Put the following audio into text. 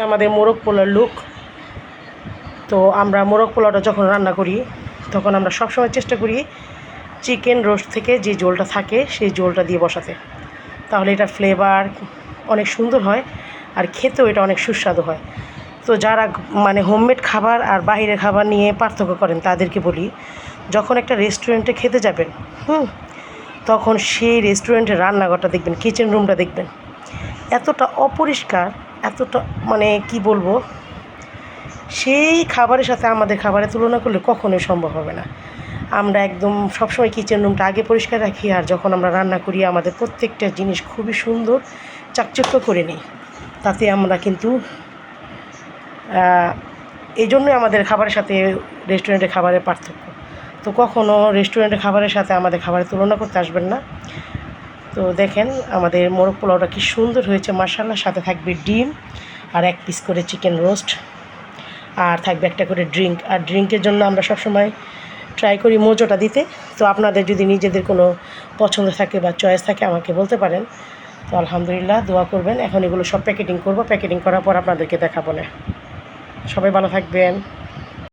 আমাদের মোরগ পোলার লুক। তো আমরা মোরগ পোলাওটা যখন রান্না করি তখন আমরা সবসময় চেষ্টা করি চিকেন রোস্ট থেকে যে ঝোলটা থাকে সেই ঝোলটা দিয়ে বসাতে, তাহলে এটার ফ্লেভার অনেক সুন্দর হয় আর খেতেও এটা অনেক সুস্বাদু হয়। তো যারা মানে হোমমেড খাবার আর বাইরের খাবার নিয়ে পার্থক্য করেন তাদেরকে বলি, যখন একটা রেস্টুরেন্টে খেতে যাবেন তখন সেই রেস্টুরেন্টের রান্নাঘরটা দেখবেন, কিচেন রুমটা দেখবেন এতটা অপরিষ্কার, এতটা মানে কি বলবো, সেই খাবারের সাথে আমাদের খাবারের তুলনা করলে কখনোই সম্ভব হবে না। আমরা একদম সবসময় কিচেন রুমটা আগে পরিষ্কার রাখি, আর যখন আমরা রান্না করি আমাদের প্রত্যেকটা জিনিস খুবই সুন্দর চাকচিক্য করে নিই। তাতে আমরা কিন্তু এই জন্যই আমাদের খাবারের সাথে রেস্টুরেন্টের খাবারের পার্থক্য। তো কখনও রেস্টুরেন্টের খাবারের সাথে আমাদের খাবারের তুলনা করতে আসবেন না। তো দেখেন আমাদের মোরগ পোলাওটা কি সুন্দর হয়েছে মাশাআল্লাহ। সাথে থাকবে ডিম আর 1 পিস করে চিকেন রোস্ট, আর থাকবে একটা করে ড্রিঙ্ক। আর ড্রিঙ্কের জন্য আমরা সবসময় ট্রাই করি মোজোটা দিতে। তো আপনাদের যদি নিজেদের কোনো পছন্দ থাকে বা চয়েস থাকে আমাকে বলতে পারেন। তো আলহামদুলিল্লাহ, দোয়া করবেন। এখন এগুলো সব প্যাকেটিং করব, প্যাকেটিং করার পর আপনাদেরকে দেখাবো না। সবাই ভালো থাকবেন।